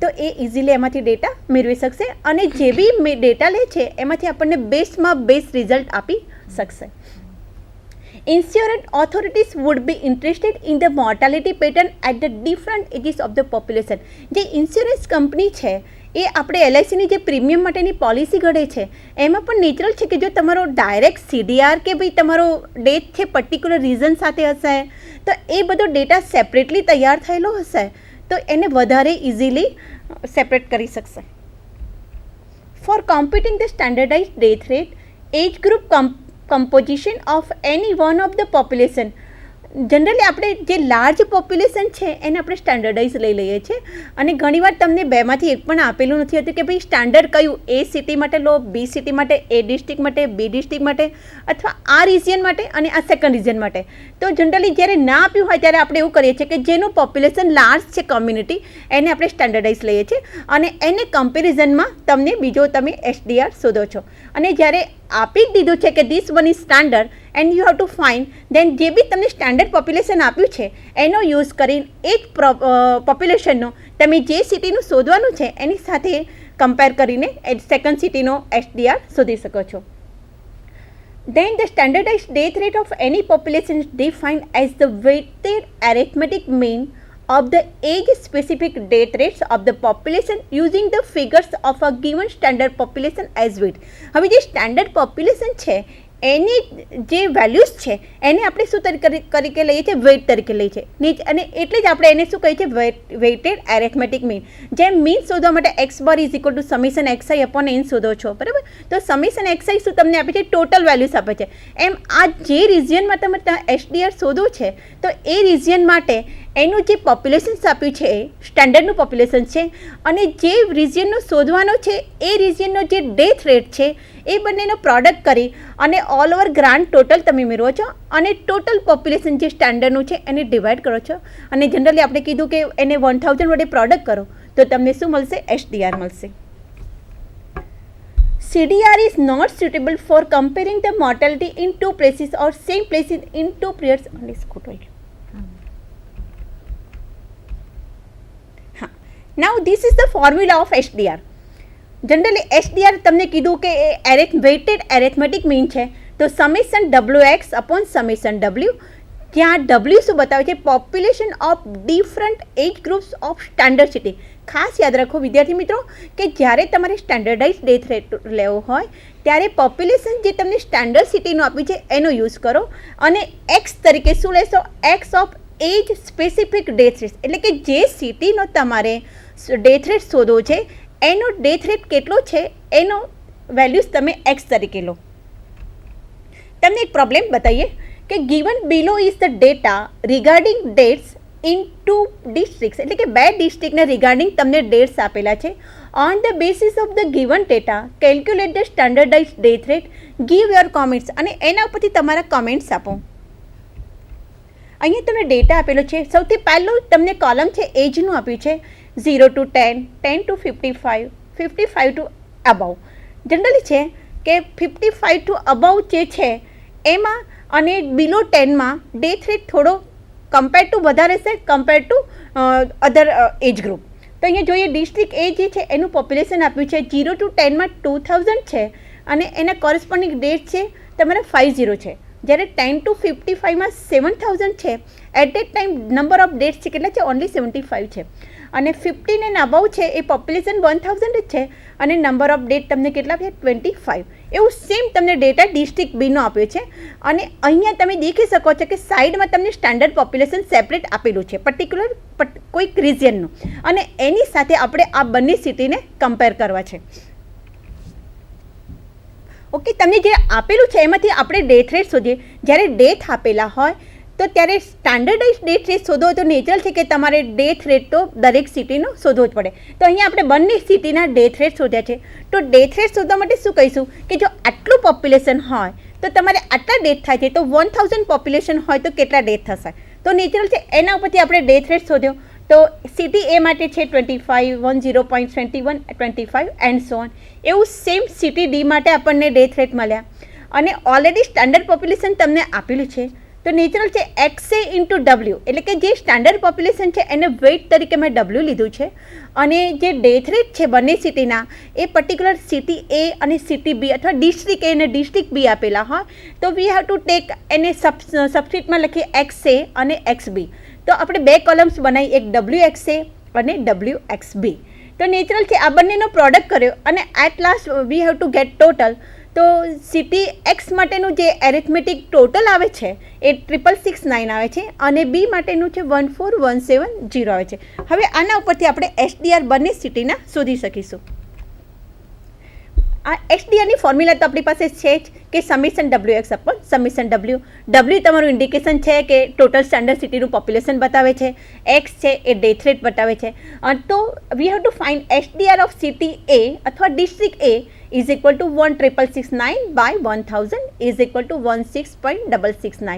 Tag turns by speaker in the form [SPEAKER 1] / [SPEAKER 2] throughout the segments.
[SPEAKER 1] તો એ ઇઝીલી એમાંથી ડેટા મેળવી શકશે અને જે બી ડેટા લે છે એમાંથી આપણને બેસ્ટમાં બેસ્ટ રિઝલ્ટ આપી શકશે. Insurance authorities would be interested in the mortality pattern at the different ages of the population. જે ઇન્સ્યોરન્સ કંપની છે એ આપણે એલઆઈસીની જે પ્રીમિયમ માટેની પોલિસી ઘડે છે એમાં પણ નેચરલ છે કે જો તમારો ડાયરેક્ટ સીડીઆર કે ભાઈ તમારો ડેથ છે પર્ટિક્યુલર રીઝન સાથે હશે તો એ બધો ડેટા સેપરેટલી તૈયાર થયેલો હશે તો એને વધારે ઇઝીલી સેપરેટ કરી શકશે. For computing the standardized death rate age group composition of any one of the population. જનરલી આપણે જે લાર્જ પોપ્યુલેશન છે એને આપણે સ્ટાન્ડર્ડાઇઝ લઈ લઈએ છીએ અને ઘણીવાર તમને બેમાંથી એક પણ આપેલું નથી હોતું કે ભાઈ સ્ટાન્ડર્ડ કયું એ સિટી માટે લો, બી સિટી માટે, એ ડિસ્ટ્રિક્ટ માટે, બી ડિસ્ટ્રિક્ટ માટે અથવા આ રિજિયન માટે અને આ સેકન્ડ રિજિયન માટે. તો જનરલી જ્યારે ના આપ્યું હોય ત્યારે આપણે એવું કરીએ છીએ કે જેનું પોપ્યુલેશન લાર્જ છે કમ્યુનિટી એને આપણે સ્ટાન્ડર્ડાઇઝ લઈએ છીએ અને એને કમ્પેરિઝનમાં તમને બીજો તમે એસડીઆર શોધો છો અને જ્યારે આપી દીધું છે કે this one is standard and you have to find then જે બી તમને સ્ટાન્ડર્ડ પોપ્યુલેશન આપ્યું છે એનો યુઝ કરીને એ જ પોપ્યુલેશનનો તમે જે સિટીનું શોધવાનું છે એની સાથે કમ્પેર કરીને સેકન્ડ સિટીનો એસડીઆર શોધી શકો છો. Then the standardized death rate of any population is defined as the weighted arithmetic mean of the age-specific death rates of the population using the figures of a given standard population as weight. હવે જે standard population છે એની જે values છે એને આપણે શું તરીકે લઈએ છીએ વેઇટ તરીકે લઈએ છીએ અને એટલે જ આપણે એને શું કહીએ છીએ વેઇટેડ એરેથમેટિક મીન. જેમ મીન શોધવા માટે x bar is equal to summation x i upon n શોધો છો બરાબર તો સમીશન એક્સઆઈ શું તમને આપે છે ટોટલ વેલ્યુઝ આપે છે એમ આ જે રિજિયનમાં તમે એસડીઆર શોધો છે તો એ રિજિયન માટે એનું જે પોપ્યુલેશન આપ્યું છે એ સ્ટાન્ડર્ડનું પોપ્યુલેશન છે અને જે રિજિયનનો શોધવાનો છે એ રિજિયનનો જે ડેથ રેટ છે એ બંનેનો પ્રોડક્ટ કરી અને ઓલ ઓવર ગ્રાન્ડ ટોટલ તમે મેળવો છો અને ટોટલ પોપ્યુલેશન જે સ્ટાન્ડર્ડનું છે એને ડિવાઈડ કરો છો અને જનરલી આપણે કીધું કે એને 1000 વડે પ્રોડક્ટ કરો તો તમને શું મળશે એસડીઆર મળશે. CDR is not suitable for comparing the mortality in two places or same places in two periods. Now this is the formula of SDR. Generally SDR તમને કીધું કે એ વેઇટેડ એરેથમેટિક મીન છે તો summation WX upon summation W ત્યાં W શું બતાવે છે population of different age groups of standard city. ખાસ યાદ રાખો વિદ્યાર્થી મિત્રો કે જ્યારે તમારે સ્ટાન્ડર્ડાઇઝ ડેથ રેટ લેવો હોય ત્યારે પોપ્યુલેશન જે તમને સ્ટાન્ડર્ડ સિટીનું આપ્યું છે એનો યુઝ કરો અને એક્સ તરીકે શું લેશો x of age specific death rate એટલે કે જે સિટીનો તમારે ડેથ રેટ શોધવો છે એનો ડેથ રેટ કેટલો છે એનો વેલ્યુઝ તમે એક્સ તરીકે લો. તમને એક પ્રોબ્લેમ બતાવીએ કે given below is the data regarding deaths in two districts એટલે કે બે ડિસ્ટ્રિક્ટને રિગાર્ડિંગ તમને ડેટ્સ આપેલા છે. On the basis of the given data calculate the standardize death rate give your comments અને એના ઉપરથી તમારા કોમેન્ટ્સ આપો. અહીંયા તમને ડેટા આપેલો છે. સૌથી પહેલું તમને કોલમ છે એજનું આપ્યું છે 0 to 10, 10 to 55, 55 to above. જનરલી છે કે 55 to above જે છે એમાં અને બિલો 10માં ડેથ રેટ થોડો કમ્પેર ટુ વધારે છે compare to other age group. તો અહીંયા જોઈએ ડિસ્ટ્રિક્ટ એ જે છે એનું પોપ્યુલેશન આપ્યું છે 0 to 10માં 2000 છે અને એના કોરસ્પોન્ડિંગ ડેટ છે તમારે 50 છે જ્યારે 10 to 55માં 7000 છે at that time number of deaths છે કેટલા છે ઓનલી 75 છે અને 15 એન્ડ અબાઉ છે એ પોપ્યુલેશન 1000 જ છે અને નંબર ઓફ ડેટ તમને કેટલા છે 25. એવું સેમ તમને ડેટા ડિસ્ટ્રિક્ટ બીનો આપ્યો છે અને અહીંયા તમે દેખી શકો છો કે સાઈડમાં તમને સ્ટાન્ડર્ડ પોપ્યુલેશન સેપરેટ આપેલું છે પર્ટિક્યુલર કોઈક રિજિયનનું અને એની સાથે આપણે આ બંને સિટીને કમ્પેર કરવા છે. ઓકે તમને જે આપેલું છે એમાંથી આપણે ડેથ રેટ શોધીએ. જ્યારે ડેથ આપેલા હોય તો ત્યારે સ્ટાન્ડર્ડાઇઝ ડેથ રેટ શોધવો તો નેચરલ છે કે તમારે ડેથ રેટ તો દરેક સિટીનો શોધવો જ પડે. તો અહીંયા આપણે બંને સિટીના ડેથ રેટ શોધ્યા છે. તો ડેથ રેટ શોધવા માટે શું કહીશું કે જો આટલું પોપ્યુલેશન હોય તો તમારે આટલા ડેથ થાય છે તો 1000 પોપ્યુલેશન હોય તો કેટલા ડેથ થશે તો નેચરલ છે એના ઉપરથી આપણે ડેથ રેટ શોધ્યો. તો સિટી એ માટે છે 25, 10.21, 25 એન્ડ સો ઓન. એવું સેમ સિટી ડી માટે આપણને ડેથ રેટ મળ્યા અને ઓલરેડી સ્ટાન્ડર્ડ પોપ્યુલેશન તમને આપેલું છે તો નેચરલ છે XA ઇન્ટુ ડબલ્યુ, એટલે કે જે સ્ટાન્ડર્ડ પોપ્યુલેશન છે એને વેઇટ તરીકે મેં ડબલ્યુ લીધું છે, અને જે ડેથ રેટ છે બંને સિટીના એ પર્ટિક્યુલર સિટી A અને સિટી B અથવા ડિસ્ટ્રિક્ટ A અને ડિસ્ટ્રિક્ટ B આપેલા હોય તો વી હેવ ટુ ટેક એને સબસ્ક્રિપ્ટમાં લખીએ XA અને XB. તો આપણે બે કોલમ્સ બનાવી, એક WXA અને WXB. તો નેચરલ છે આ બંનેનો પ્રોડક્ટ કર્યો અને at last we have to get total. તો સિટી X માટેનું જે એરિથમેટિક ટોટલ આવે છે એ 6669 આવે છે અને B માટેનું છે 14170 આવે છે. હવે આના ઉપરથી આપણે SDR બંને સિટીના શોધી શકીશું. આ SDRની ફોર્મ્યુલા તો આપણી પાસે છે જ કે summation WX upon summation W. W તમારું ઇન્ડિકેશન છે કે ટોટલ સ્ટાન્ડર્ડ સિટીનું પોપ્યુલેશન બતાવે છે, X છે એ ડેથ રેટ બતાવે છે. તો વી have to find SDR of city A અથવા district A is equal to 16669 by 1000 is equal to 16.669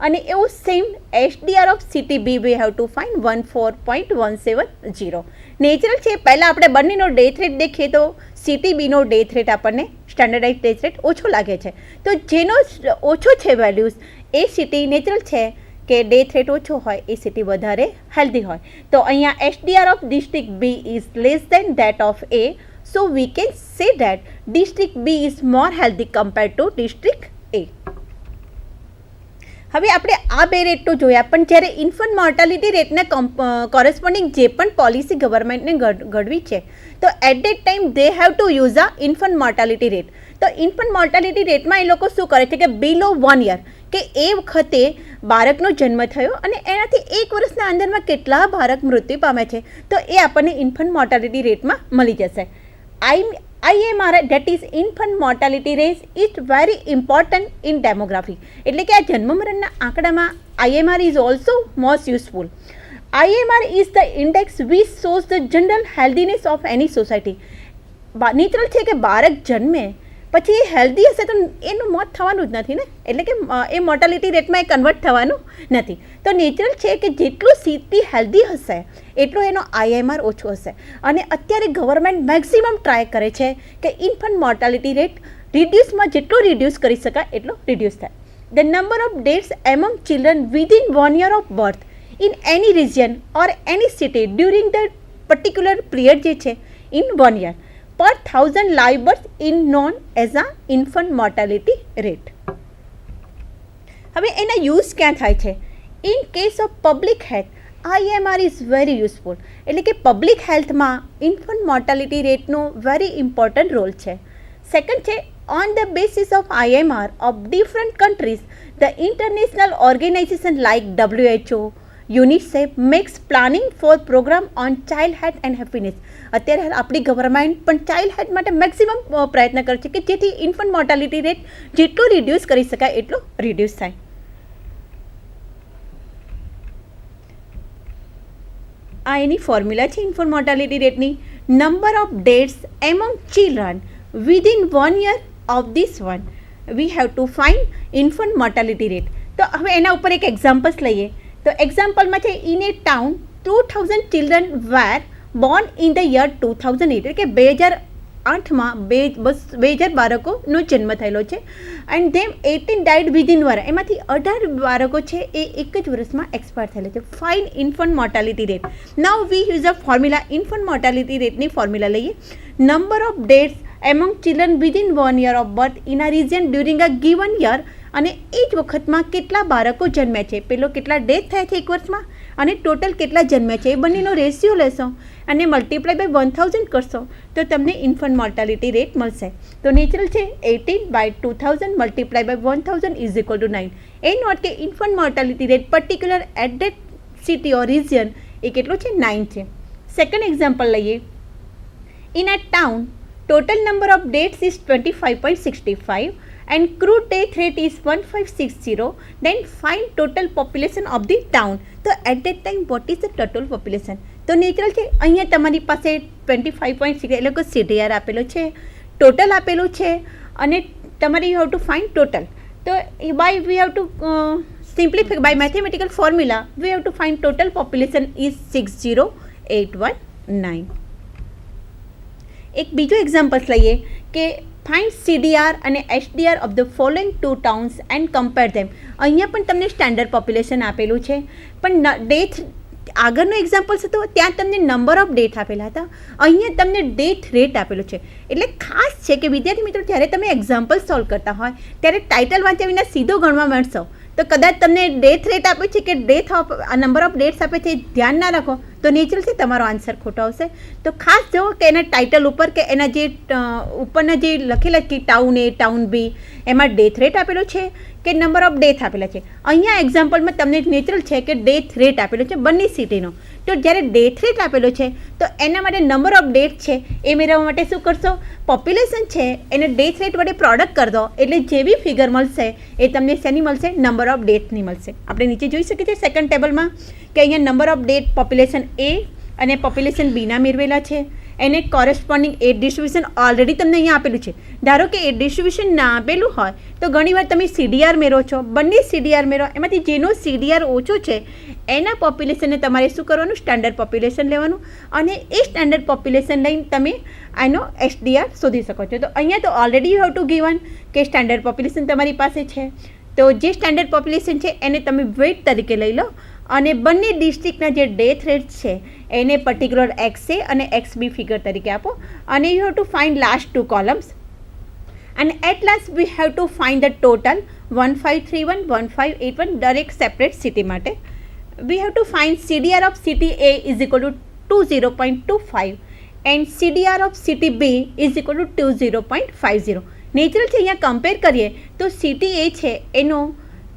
[SPEAKER 1] અને એવું same SDR of city B we have to find 14.170. Natural છે પહેલાં આપણે બંનેનો ડેથ રેટ દેખીએ તો સિટી બીનો ડેથ રેટ આપણને standardise death rate ઓછો લાગે છે, તો જેનો ઓછો છે વેલ્યુઝ એ સિટી નેચરલ છે કે ડેથ રેટ ઓછો હોય એ સિટી વધારે હેલ્ધી હોય. તો અહીંયા SDR of district B is less than that of A. So we can say that district B is more healthy compared to district A. હવે આપણે આ બે રેટ તો જોયા, પણ જ્યારે ઇન્ફન્ટ મોર્ટાલિટી રેટને કોરેસ્પોન્ડિંગ જે પણ પોલિસી ગવર્મેન્ટને ઘડવી છે તો at that time they have to use a infant mortality rate. તો ઇન્ફન્ટ મોર્ટાલિટી રેટમાં એ લોકો શું કરે છે કે બિલો 1 યર કે એ વખતે બાળકનો જન્મ થયો અને એનાથી 1 વર્ષના અંદરમાં કેટલા બાળક મૃત્યુ પામે છે તો એ આપણને ઇન્ફન્ટ મોર્ટાલિટી રેટમાં મળી જશે. IMR that is infant mortality rate is very important in demography. એટલે કે આ જન્મ મરણના આંકડામાં IMR is also most useful. IMR is the index which shows the general healthiness of any society. Natural છે કે બાળક જન્મે પછી એ હેલ્ધી હશે તો એનું મોત થવાનું જ નથી ને, એટલે કે એ મોર્ટાલિટી રેટમાં એ કન્વર્ટ થવાનું નથી. તો નેચરલ છે કે જેટલું સિટી હેલ્ધી હશે એટલો એનો IMR ઓછો હશે. અને અત્યારે ગવર્મેન્ટ મેક્સિમમ ટ્રાય કરે છે કે ઇન્ફન્ટ મોર્ટાલિટી રેટ રિડ્યુસમાં જેટલો રિડ્યુસ કરી શકાય એટલો રિડ્યુસ થાય. The number of deaths among children within 1 year of birth in any region or any city during the particular period જે છે in 1 year per 1000 live births in known as a infant mortality rate. હવે એના use ક્યાં થાય છે? In case of public health IMR is very useful. એટલે કે public હેલ્થમાં ઇન્ફન્ટ મોર્ટાલિટી રેટનો વેરી ઇમ્પોર્ટન્ટ રોલ છે. સેકન્ડ છે on the basis of IMR of different countries the international organization like WHO, UNICEF makes planning for program on child health and happiness. અત્યારે આપણી government પણ child health માટે maximum પ્રયત્ન કરે છે કે જેથી ઇન્ફન્ટ મોર્ટાલિટી રેટ જેટલું રિડ્યુસ કરી શકાય એટલો રિડ્યુસ થાય. આ એની ફોર્મ્યુલા છે ઇન્ફન્ટ મોર્ટાલિટી રેટની. Number of deaths among children within 1 year of this one we have to find infant mortality rate. તો હવે એના ઉપર એક એક્ઝામ્પલ્સ લઈએ. તો એક્ઝામ્પલમાં છે in a town 2000 children were born in the year 2008, એટલે કે 2008માં 2000 બાળકોનો જન્મ થયેલો છે and them 18 died within 1 year. એમાંથી 18 બાળકો છે એ એક જ વર્ષમાં એક્સપાયર થયેલા છે. Find infant mortality rate. Now we use a formula, infant mortality રેટની ફોર્મ્યુલા લઈએ. Number of deaths among children within 1 year of birth in a region during a given year, અને એ જ વખતમાં કેટલા બાળકો જન્મ્યા છે, પેલો કેટલા ડેથ થયા છે એક વર્ષમાં અને ટોટલ કેટલા જન્મ્યા છે એ બંનેનો રેશિયો લેશો અને મલ્ટીપ્લાય બાય 1000 કરશો તો તમને ઇન્ફન્ટ મોર્ટાલિટી રેટ મળશે. તો નેચરલ છે 18/2000 multiply by 1000 is equal to 9. એ નોટ કે infant mortality rate particular at that city or region એ કેટલો છે 9 છે. સેકન્ડ એક્ઝામ્પલ લઈએ. In a town total number of deaths is 25.65 and crude death rate is 1560, then find total population of the town. So at that time what is the total population? તો natural છે અહીંયા તમારી પાસે 25.6 એટલે કે CTR આપેલો છે, total આપેલું છે અને તમારે you have to find total. તો by we have to simplify by mathematical formula we have to find total population is 60819. એક બીજો એક્ઝામ્પલ્સ લઈએ કે ફાઇન્ડ CDR અને HDR of the following 2 towns and compare them. અહીંયા પણ તમને standard population આપેલું છે, પણ ડેથ આગળનો એક્ઝામ્પલ્સ હતો ત્યાં તમને નંબર ઓફ ડેથ આપેલા હતા, અહીંયા તમને ડેથ રેટ આપેલો છે. એટલે ખાસ છે કે વિદ્યાર્થી મિત્રો જ્યારે તમે એક્ઝામ્પલ સોલ્વ કરતા હોય ત્યારે ટાઇટલ વાંચ્યા વિના સીધો ગણવા મળશો તો કદાચ તમને ડેથ રેટ આપ્યું છે કે death of number of dates આપે છે ધ્યાન ના રાખો તો નેચરલ છે તમારો આન્સર ખોટો આવશે. તો ખાસ જુઓ કે એના ટાઇટલ ઉપર કે એના જે ઉપરના જે લખેલા કે ટાઉન A ટાઉન B એમાં ડેથ રેટ આપેલો છે કે નંબર ઓફ ડેથ આપેલા છે. અહીંયા એક્ઝામ્પલમાં તમને નેચરલ છે કે ડેથ રેટ આપેલો છે બંને સિટીનો. તો જ્યારે ડેથ રેટ આપેલો છે તો એના માટે નંબર ઓફ ડેથ છે એ મેળવવા માટે શું કરશો, પોપ્યુલેશન છે એને ડેથ રેટ વડે પ્રોડક્ટ કરી દો એટલે જે બી ફિગર મળશે એ તમને શેની મળશે, નંબર ઓફ ડેથની મળશે. આપણે નીચે જોઈ શકીએ છીએ સેકન્ડ ટેબલમાં કે અહીંયા number of death population A અને પોપ્યુલેશન બીના મેળવેલા છે. એને કોરેસ્પોન્ડિંગ એજ ડિસ્ટ્રીબ્યુશન ઓલરેડી તમને અહીંયા આપેલું છે. ધારો કે એજ ડિસ્ટ્રીબ્યુશન ના આપેલું હોય તો ઘણીવાર તમે CDR મેળવો છો, બંને CDR મેળવો, એમાંથી જેનો CDR ઓછો છે એના પોપ્યુલેશનને તમારે શું કરવાનું, સ્ટાન્ડર્ડ પોપ્યુલેશન લેવાનું અને એ સ્ટાન્ડર્ડ પોપ્યુલેશન લઈને તમે આનો HDR શોધી શકો છો. તો અહીંયા તો already you have two given કે સ્ટાન્ડર્ડ પોપ્યુલેશન તમારી પાસે છે, તો જે સ્ટાન્ડર્ડ પોપ્યુલેશન છે એને તમે વેઇટ તરીકે લઈ લો અને બંને ડિસ્ટ્રિક્ટના જે ડેથ રેટ છે એને પર્ટિક્યુલર XA અને XB ફિગર તરીકે આપો અને you have to find last 2 columns અને at last we have to find the total 1531 1581 દરેક સેપરેટ સિટી માટે. We have to find CDR of city A is equal to 20.25 and CDR of city B is equal to 20.50. Natural છે અહીંયા compare કરીએ તો city A છે એનો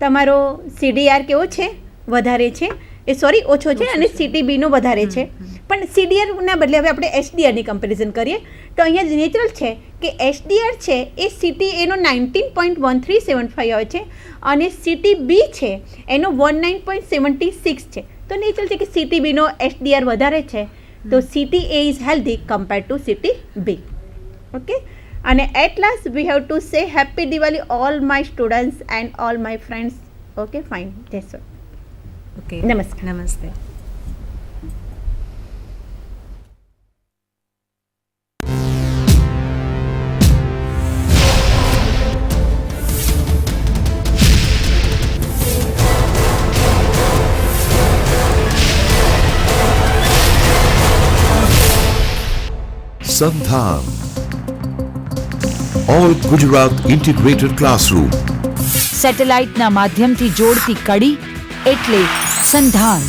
[SPEAKER 1] તમારો CDR કેવો છે, વધારે છે, એ સોરી ઓછો છે અને સિટી બીનો વધારે છે. પણ CDRના બદલે હવે આપણે HDRની કમ્પેરિઝન કરીએ તો અહીંયા નેચરલ છે કે HDR છે એ સિટી એનો 19.1375 આવે છે અને સિટી બી છે એનો 19.76 છે. તો નેચરલ છે કે સિટી બીનો HDR વધારે છે, તો city A is healthy compare to city B. Okay, અને at last we have to say happy Diwali all my students and all my friends. Okay fine, that's all.
[SPEAKER 2] Okay,
[SPEAKER 1] નમસ્કાર.
[SPEAKER 2] નમસ્તે.
[SPEAKER 3] Sandhan All Gujarat Integrated Classroom.
[SPEAKER 4] સેટેલાઇટના માધ્યમથી જોડતી કડી એટલે સંધાન.